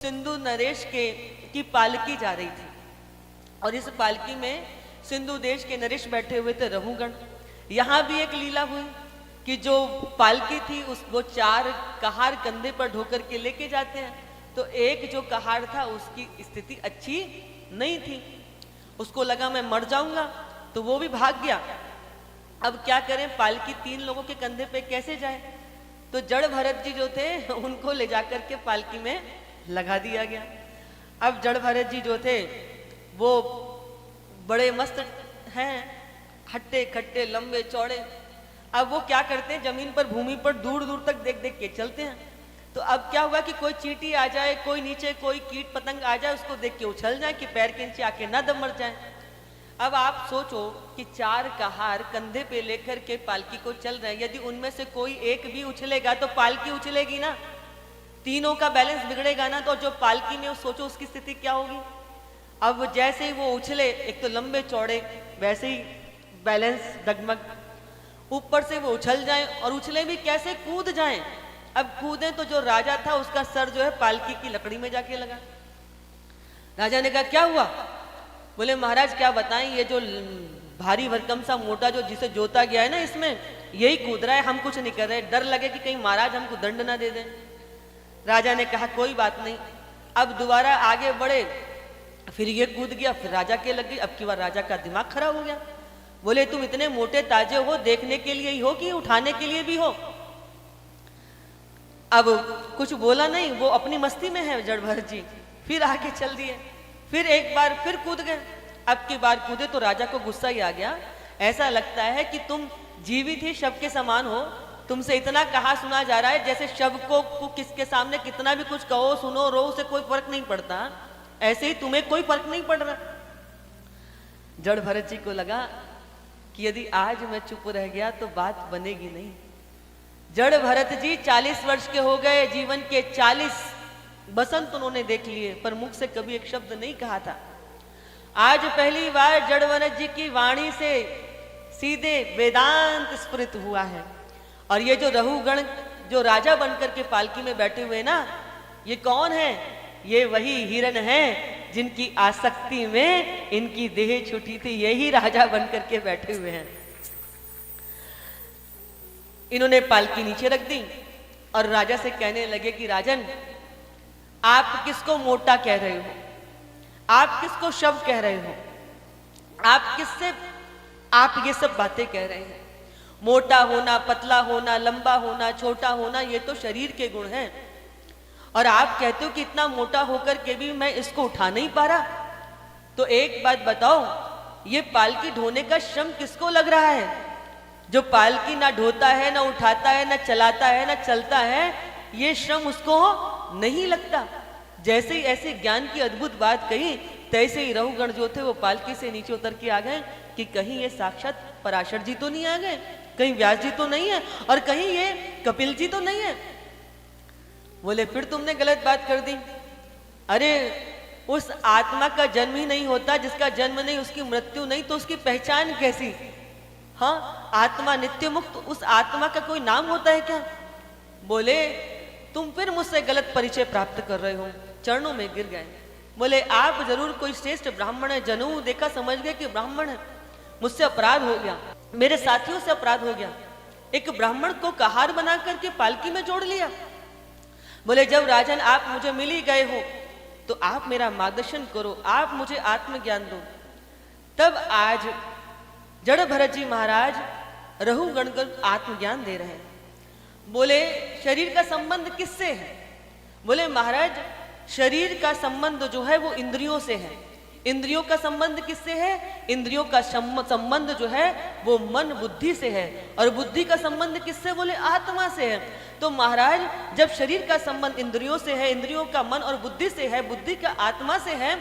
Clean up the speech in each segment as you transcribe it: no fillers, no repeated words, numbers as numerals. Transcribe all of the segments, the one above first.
सिंधु नरेश की पालकी जा रही थी और इस पालकी में सिंधु देश के नरेश बैठे हुए थे रहुगण। यहाँ भी एक लीला हुई कि जो पालकी थी वो 4 कहार कंधे पर ढोकर के लेके जाते हैं, तो एक जो कहार था उसकी स्थिति अच्छी नहीं थी, उसको लगा मैं मर जाऊंगा, तो वो भी भाग गया। अब क्या करें, पालकी 3 लोगों के कंधे पे कैसे जाए? तो जड़ भरत जी जो थे उनको ले जाकर के पालकी में लगा दिया गया। अब जड़ भरत जी जो थे वो बड़े मस्त हैं, हट्टे खट्टे लंबे चौड़े। अब वो क्या करते हैं, जमीन पर भूमि पर दूर दूर तक देख देख के चलते हैं। तो अब क्या हुआ कि कोई चींटी आ जाए, कोई नीचे कोई कीट पतंग आ जाए, उसको देख के उछल जाए कि पैर के नीचे आके ना दम मर जाए। अब आप सोचो कि 4 कहार कंधे पे लेकर के पालकी को चल रहे हैं, यदि उनमें से कोई एक भी उछलेगा तो पालकी उछलेगी ना, तीनों का बैलेंस बिगड़ेगा ना। तो जो पालकी में सोचो उसकी स्थिति क्या होगी। अब जैसे ही वो उछले, एक तो लंबे चौड़े, वैसे ही बैलेंस डगमग, ऊपर से वो उछल जाएं, और उछले भी कैसे, कूद जाएं। अब कूदे तो जो राजा था उसका सर जो है पालकी की लकड़ी में जाके लगा। राजा ने कहा क्या हुआ? बोले महाराज क्या बताएं, ये जो भारी भरकम सा मोटा जो जिसे जोता गया है ना, इसमें यही कूद रहा है, हम कुछ नहीं कर रहे, डर लगे कि कहीं महाराज हमको दंड ना दे दें। राजा ने कहा कोई बात नहीं। अब दोबारा आगे बढ़े, फिर ये कूद गया, फिर राजा के लग गई। अब की बार राजा का दिमाग खराब हो गया। बोले तुम इतने मोटे ताजे हो, देखने के लिए ही हो कि उठाने के लिए भी हो? अब कुछ बोला नहीं, वो अपनी मस्ती में है जड़ भरत जी। फिर आगे चल दिए, फिर एक बार फिर कूद गए। अब की बार कूदे तो राजा को गुस्सा ही आ गया। ऐसा लगता है कि तुम जीवित ही शव के समान हो, तुमसे इतना कहा सुना जा रहा है, जैसे शव को किसके सामने कितना भी कुछ कहो सुनो रो, उसे कोई फर्क नहीं पड़ता, ऐसे ही तुम्हें कोई फर्क नहीं पड़ रहा। जड़ भरत जी को लगा कि यदि आज मैं चुप रह गया तो बात बनेगी नहीं। जड़ भरत जी 40 वर्ष के हो गए, जीवन के 40 बसंत उन्होंने देख लिए, पर मुख से कभी एक शब्द नहीं कहा था। आज पहली बार जड़ भरत जी की वाणी से सीधे वेदांत स्फुरित हुआ है। और ये जो रहुगण जो राजा बनकर के पालकी में बैठे हुए ना, ये कौन है? ये वही हिरण हैं जिनकी आसक्ति में इनकी देह छूटी थी, यही राजा बनकर के बैठे हुए हैं। इन्होंने पालकी नीचे रख दी और राजा से कहने लगे कि राजन, आप किसको मोटा कह रहे हो? आप किसको शव कह रहे हो? आप किससे आप ये सब बातें कह रहे हैं? मोटा होना, पतला होना, लंबा होना, छोटा होना, ये तो शरीर के गुण हैं। और आप कहते हो कि इतना मोटा होकर के भी मैं इसको उठा नहीं पा रहा। तो एक बात बताओ, ये पालकी ढोने का श्रम किसको लग रहा है? जो पालकी ना ढोता है, ना उठाता है, ना चलाता है, ना चलता है, ये श्रम उसको नहीं लगता। जैसे ही ऐसे ज्ञान की अद्भुत बात कही, तैसे ही रहुगण जो थे वो पालकी से नीचे उतर के आ गए कि कहीं ये साक्षात पराशर जी तो नहीं आ गए, कहीं व्यास जी तो नहीं है, और कहीं ये कपिल जी तो नहीं है। बोले फिर तुमने गलत बात कर दी। अरे उस आत्मा का जन्म ही नहीं होता, जिसका जन्म नहीं उसकी मृत्यु नहीं, तो उसकी पहचान कैसी? हाँ, आत्मा नित्य मुक्त, उस आत्मा का कोई नाम होता है क्या? बोले तुम फिर मुझसे गलत परिचय प्राप्त कर रहे हो, चरणों में गिर गए। बोले आप जरूर कोई श्रेष्ठ ब्राह्मण है, जनऊ देखा समझ गए कि ब्राह्मण है, मुझसे अपराध हो गया, मेरे साथियों से अपराध हो गया, एक ब्राह्मण को कहार बना करके पालकी में जोड़ लिया। बोले जब राजन आप मुझे मिल ही गए हो तो आप मेरा मार्गदर्शन करो, आप मुझे आत्मज्ञान दो। तब आज जड़ भरत जी महाराज रहुगण को आत्मज्ञान दे रहे हैं। बोले शरीर का संबंध किससे है? बोले महाराज शरीर का संबंध जो है वो इंद्रियों से है। इंद्रियों का संबंध किससे है? इंद्रियों का संबंध जो है वो मन बुद्धि से है, और बुद्धि का संबंध किससे? बोले आत्मा से है। तो महाराज जब शरीर का संबंध इंद्रियों से है, इंद्रियों का मन और बुद्धि से है, बुद्धि का आत्मा से है,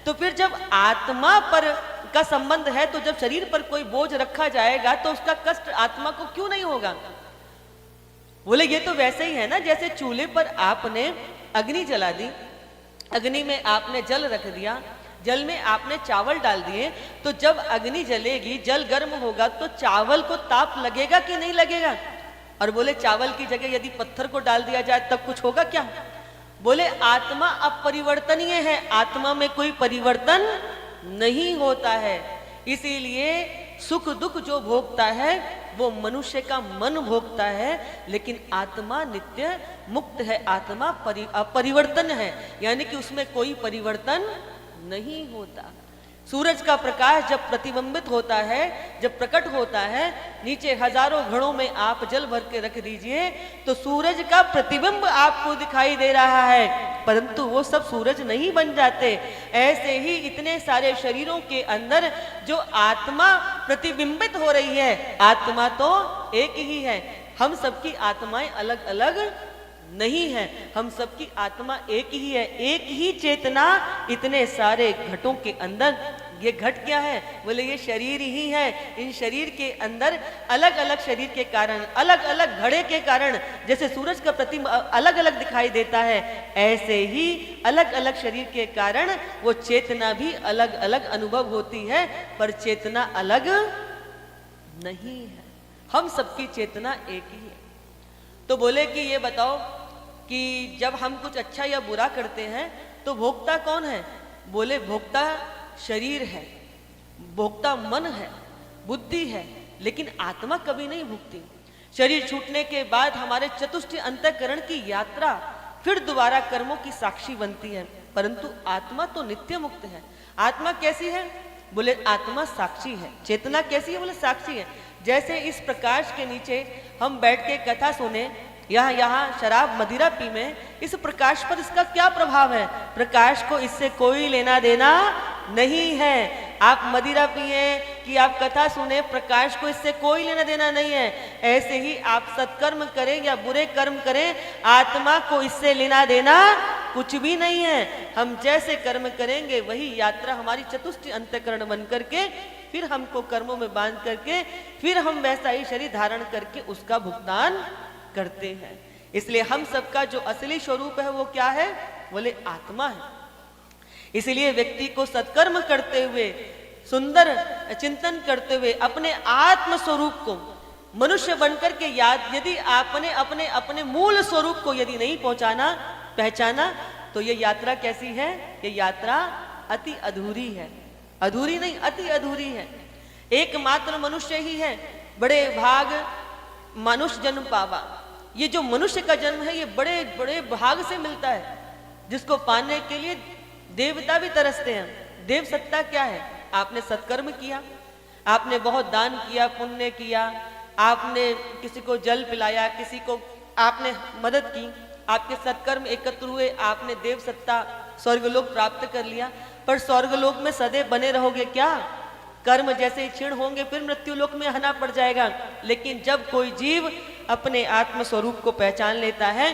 तो फिर जब आत्मा पर का संबंध है, तो जब शरीर पर कोई बोझ रखा जाएगा तो उसका कष्ट आत्मा को क्यों नहीं होगा? बोले ये तो वैसे ही है ना, जैसे चूल्हे पर आपने अग्नि जला दी, अग्नि में आपने जल रख दिया, जल में आपने चावल डाल दिए, तो जब अग्नि जलेगी, जल गर्म होगा, तो चावल को ताप लगेगा कि नहीं लगेगा? और बोले चावल की जगह यदि पत्थर को डाल दिया जाए तब कुछ होगा क्या? बोले आत्मा अपरिवर्तनीय है, आत्मा में कोई परिवर्तन नहीं होता है। इसीलिए सुख दुख जो भोगता है वो मनुष्य का मन भोगता है, लेकिन आत्मा नित्य मुक्त है, आत्मा अपरिवर्तन है, यानी कि उसमें कोई परिवर्तन नहीं होता। सूरज का प्रकाश जब प्रतिबिंबित होता है, जब प्रकट होता है, नीचे हजारों घड़ों में आप जल भर के रख दीजिए तो सूरज का प्रतिबिंब आपको दिखाई दे रहा है, परंतु वो सब सूरज नहीं बन जाते। ऐसे ही इतने सारे शरीरों के अंदर जो आत्मा प्रतिबिंबित हो रही है, आत्मा तो एक ही है। हम सबकी आत्माएं अलग अलग नहीं है, हम सबकी आत्मा एक ही है, एक ही चेतना इतने सारे घटों के अंदर। ये घट क्या है? बोले ये शरीर ही है। इन शरीर के अंदर अलग अलग शरीर के कारण, अलग अलग घड़े के कारण, जैसे सूरज का प्रतिबिंब अलग अलग दिखाई देता है, ऐसे ही अलग अलग शरीर के कारण वो चेतना भी अलग अलग अनुभव होती है, पर चेतना अलग नहीं है। हम सबकी चेतना एक ही है। तो बोले कि ये बताओ कि जब हम कुछ अच्छा या बुरा करते हैं तो भोक्ता कौन है? बोले भोक्ता शरीर है, भोक्ता मन है, बुद्धि है, लेकिन आत्मा कभी नहीं भुगती। शरीर छूटने के बाद हमारे चतुष्ट अंतःकरण की यात्रा फिर दोबारा कर्मों की साक्षी बनती है, परंतु आत्मा तो नित्य मुक्त है। आत्मा कैसी है? बोले आत्मा साक्षी है। चेतना कैसी है? बोले साक्षी है। जैसे इस प्रकाश के नीचे हम बैठ के कथा सुने, यहाँ शराब मदिरा पी में, इस प्रकाश पर इसका क्या प्रभाव है? प्रकाश को इससे कोई लेना देना नहीं है। आप मदिरा पिए कि आप कथा सुने, प्रकाश को इससे कोई लेना देना नहीं है। ऐसे ही आप सत्कर्म करें या बुरे कर्म करें, आत्मा को इससे लेना देना कुछ भी नहीं है। हम जैसे कर्म करेंगे वही यात्रा हमारी चतुष्ट अंतःकरण बन करके फिर हमको कर्मों में बांध करके फिर हम वैसा ही शरीर धारण करके उसका भुगतान करते हैं। इसलिए हम सबका जो असली स्वरूप है वो क्या है? बोले आत्मा है। इसलिए व्यक्ति को सत्कर्म करते हुए, सुंदर चिंतन करते हुए अपने आत्म स्वरूप को मनुष्य बनकर के याद, यदि आपने अपने अपने मूल स्वरूप को यदि नहीं पहचाना तो ये यात्रा कैसी है? ये यात्रा अति अधूरी है। अधूरी नहीं, अति अधूरी है। एकमात्र मनुष्य ही है, बड़े भाग मनुष्य जन्म पावा। ये जो मनुष्य का जन्म है ये बड़े बड़े भाग से मिलता है, जिसको पाने के लिए देवता भी तरसते हैं। देव सत्ता क्या है? आपने सत्कर्म किया, आपने बहुत दान किया, पुण्य किया, आपने किसी को जल पिलाया, किसी को आपने मदद की, आपके सत्कर्म एकत्र हुए, आपने देव सत्ता स्वर्गलोक प्राप्त कर लिया। पर स्वर्गलोक में सदैव बने रहोगे क्या? कर्म जैसे ही क्षीण होंगे फिर मृत्यु लोक में आना पड़ जाएगा। लेकिन जब कोई जीव अपने आत्म स्वरूप को पहचान लेता है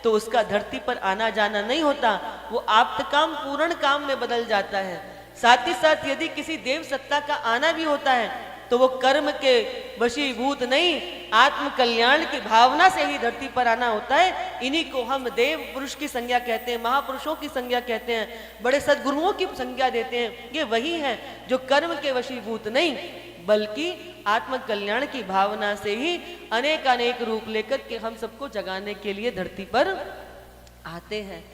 तो उसका धरती पर आना जाना नहीं होता, वो आप्त काम पूर्ण काम में बदल जाता है। साथ ही साथ यदि किसी देव सत्ता का आना भी होता है तो वो कर्म के वशीभूत नहीं, आत्म कल्याण की भावना से ही धरती पर आना होता है। इन्हीं को हम देव पुरुष की संज्ञा कहते हैं, महापुरुषों की संज्ञा कहते हैं, बड़े सद्गुरुओं की संज्ञा देते हैं। ये वही है जो कर्म के वशीभूत नहीं, बल्कि आत्म कल्याण की भावना से ही अनेक अनेक रूप लेकर के हम सबको जगाने के लिए धरती पर आते हैं।